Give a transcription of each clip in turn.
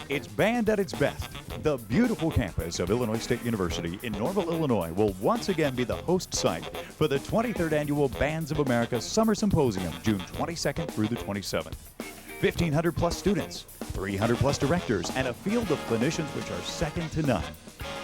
It's band at its best. The beautiful campus of Illinois State University in Norval, Illinois will once again be the host site for the 23rd Annual Bands of America Summer Symposium, June 22nd through the 27th. 1,500 plus students, 300 plus directors, and a field of clinicians which are second to none.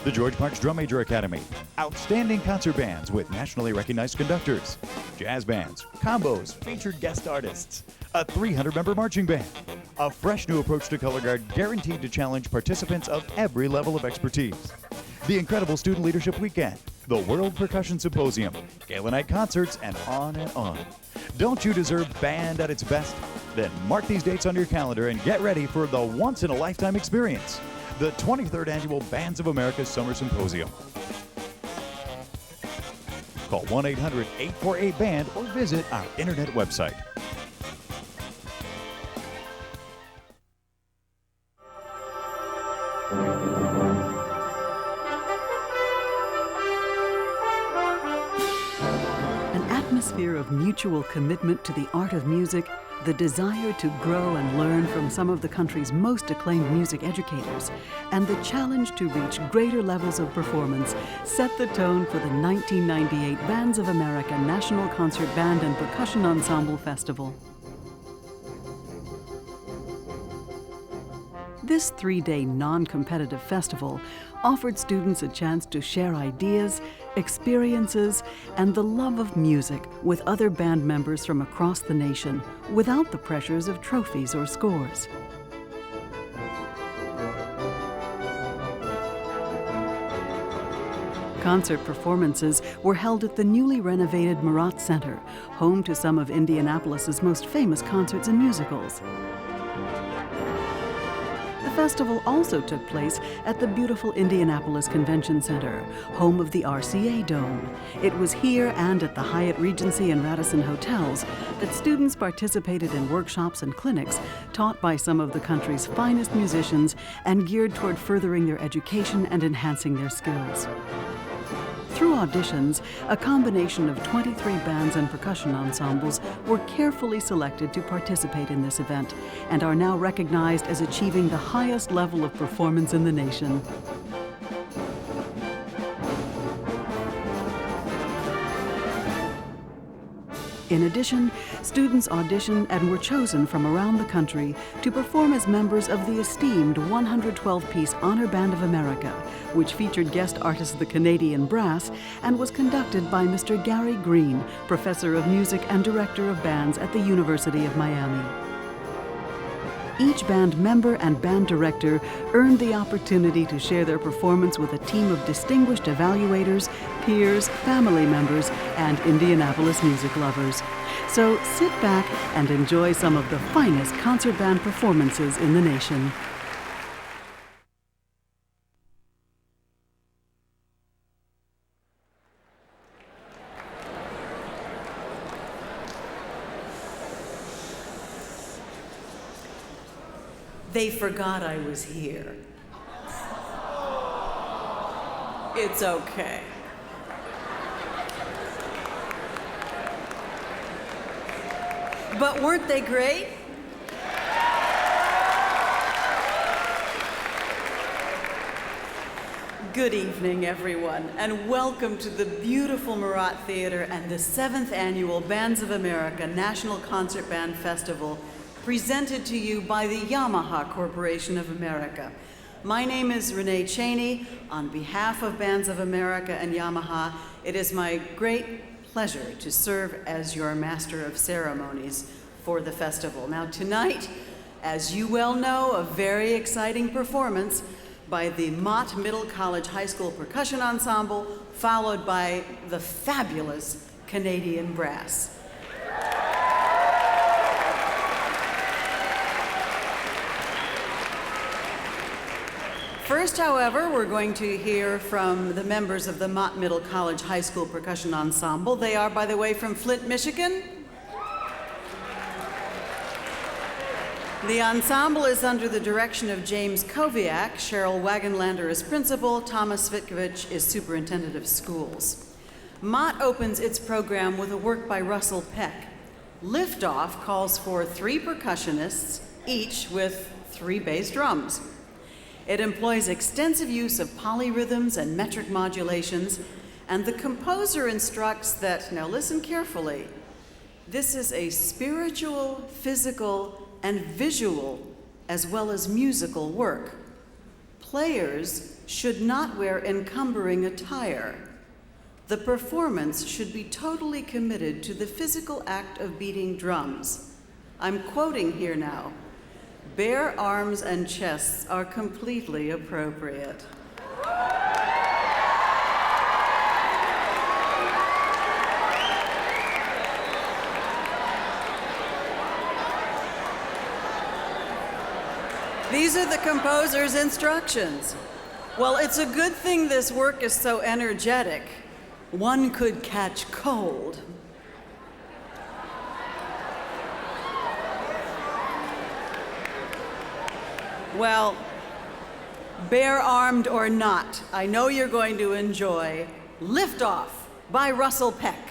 The George Marks Drum Major Academy, outstanding concert bands with nationally recognized conductors, jazz bands, combos, featured guest artists, a 300-member marching band, a fresh new approach to color guard guaranteed to challenge participants of every level of expertise, the incredible Student Leadership Weekend, the World Percussion Symposium, Gala Night concerts, and on and on. Don't you deserve band at its best? Then mark these dates on your calendar and get ready for the once-in-a-lifetime experience, the 23rd Annual Bands of America Summer Symposium. Call 1-800-848-BAND or visit our internet website. An atmosphere of mutual commitment to the art of music, the desire to grow and learn from some of the country's most acclaimed music educators, and the challenge to reach greater levels of performance set the tone for the 1998 Bands of America National Concert Band and Percussion Ensemble Festival. This three-day non-competitive festival offered students a chance to share ideas, experiences, and the love of music with other band members from across the nation without the pressures of trophies or scores. Concert performances were held at the newly renovated Mott Center, home to some of Indianapolis's most famous concerts and musicals. The festival also took place at the beautiful Indianapolis Convention Center, home of the RCA Dome. It was here and at the Hyatt Regency and Radisson hotels that students participated in workshops and clinics taught by some of the country's finest musicians and geared toward furthering their education and enhancing their skills. Through auditions, a combination of 23 bands and percussion ensembles were carefully selected to participate in this event and are now recognized as achieving the highest level of performance in the nation. In addition, students auditioned and were chosen from around the country to perform as members of the esteemed 112-piece Honor Band of America, which featured guest artists the Canadian Brass and was conducted by Mr. Gary Green, Professor of Music and Director of Bands at the University of Miami. Each band member and band director earned the opportunity to share their performance with a team of distinguished evaluators, peers, family members, and Indianapolis music lovers. So sit back and enjoy some of the finest concert band performances in the nation. They forgot I was here. It's okay. But weren't they great? Good evening, everyone, and welcome to the beautiful Mott Theater and the 7th Annual Bands of America National Concert Band Festival, presented to you by the Yamaha Corporation of America. My name is Renee Cheney. On behalf of Bands of America and Yamaha, it is my great pleasure to serve as your master of ceremonies for the festival. Now tonight, as you well know, a very exciting performance by the Mott Middle College High School Percussion Ensemble, followed by the fabulous Canadian Brass. First, however, we're going to hear from the members of the Mott Middle College High School Percussion Ensemble. They are, by the way, from Flint, Michigan. The ensemble is under the direction of James Koviak. Cheryl Wagenlander is principal. Thomas Vitkovich is superintendent of schools. Mott opens its program with a work by Russell Peck. Liftoff calls for 3 percussionists, each with 3 bass drums. It employs extensive use of polyrhythms and metric modulations, and the composer instructs that, now listen carefully, this is a spiritual, physical, and visual, as well as musical work. Players should not wear encumbering attire. The performance should be totally committed to the physical act of beating drums. I'm quoting here now. Bare arms and chests are completely appropriate. These are the composer's instructions. Well, it's a good thing this work is so energetic. One could catch cold. Well, bare-armed or not, I know you're going to enjoy Lift Off by Russell Peck.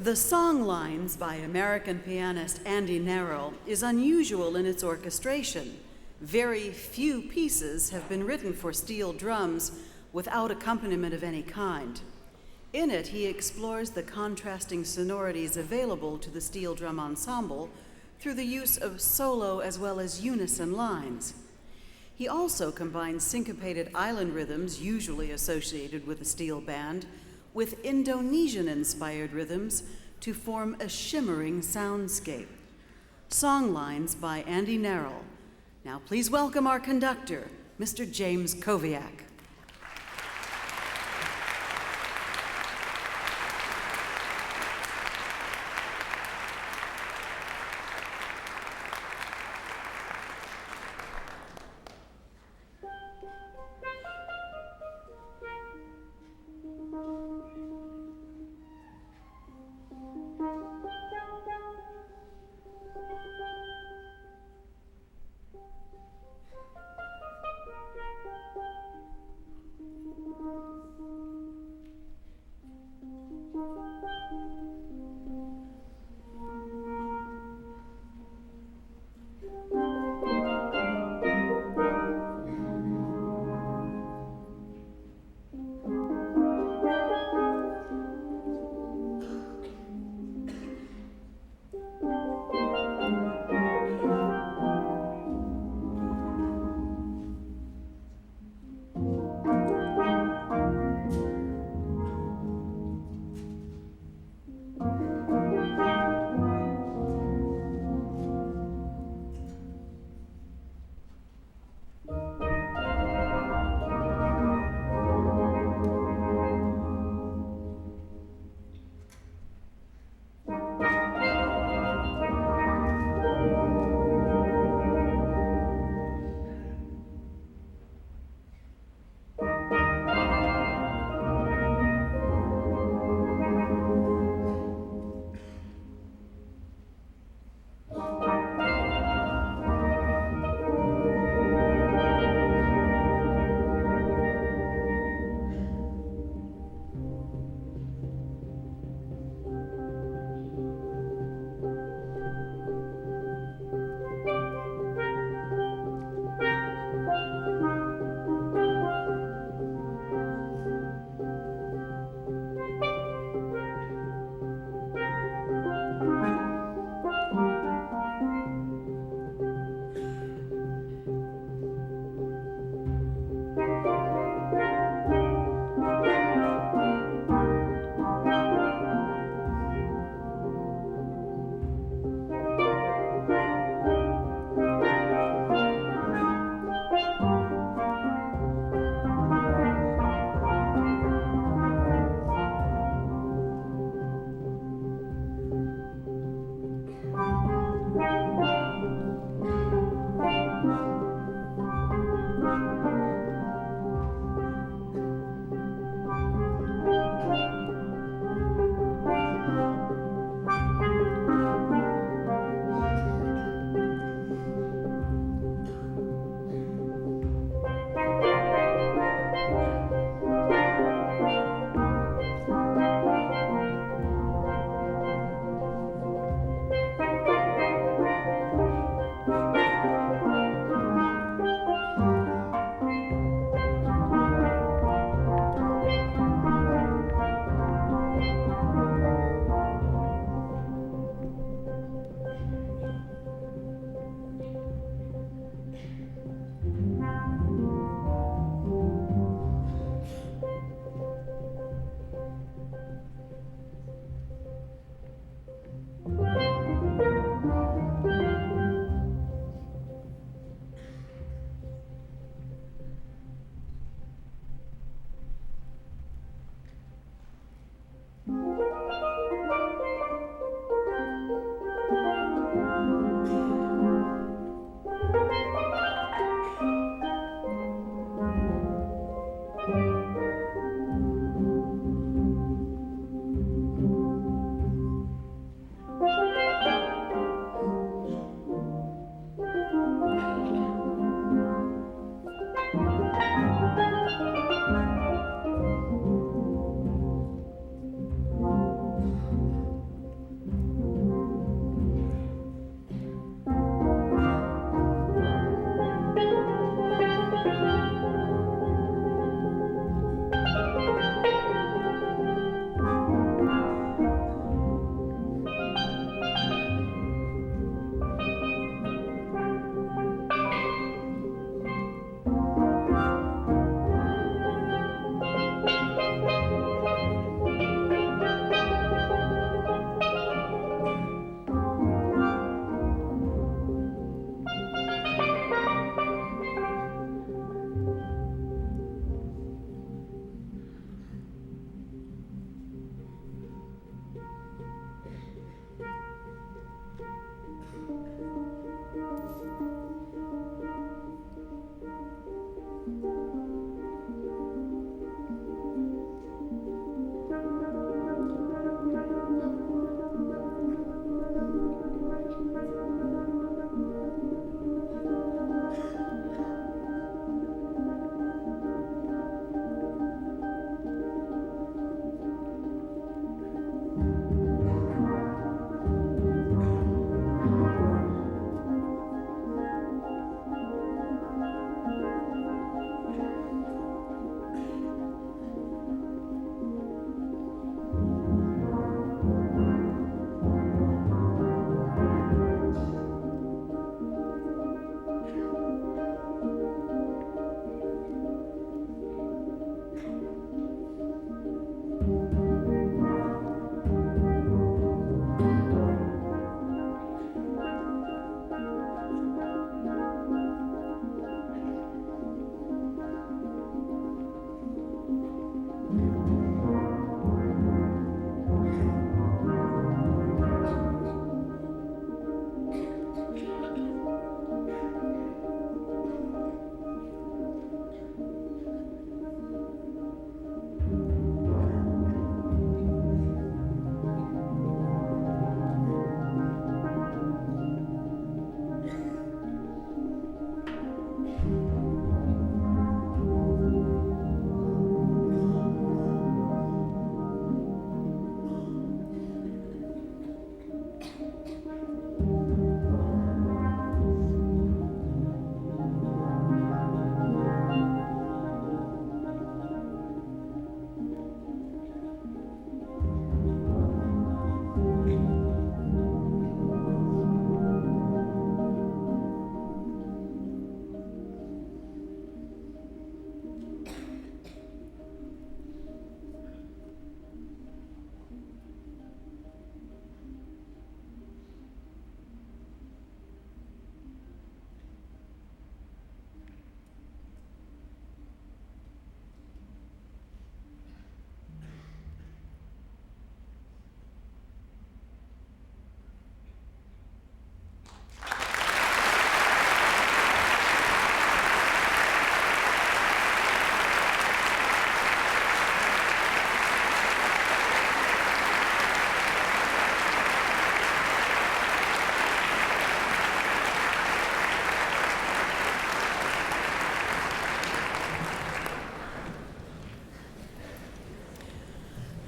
The Song Lines by American pianist Andy Narrow is unusual in its orchestration. Very few pieces have been written for steel drums without accompaniment of any kind. In it, he explores the contrasting sonorities available to the steel drum ensemble through the use of solo as well as unison lines. He also combines syncopated island rhythms usually associated with a steel band with Indonesian-inspired rhythms to form a shimmering soundscape. Song Lines by Andy Narrow. Now please welcome our conductor, Mr. James Kowiak.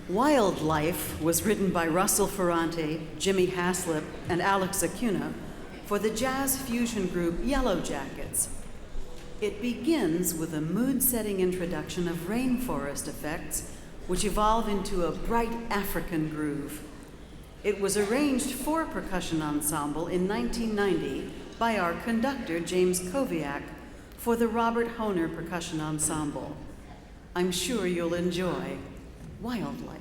Wildlife was written by Russell Ferrante, Jimmy Haslip, and Alex Acuna for the jazz fusion group Yellow Jackets. It begins with a mood-setting introduction of rainforest effects, which evolve into a bright African groove. It was arranged for a percussion ensemble in 1990 by our conductor, James Koviak, for the Robert Honer Percussion Ensemble. I'm sure you'll enjoy Wildlife.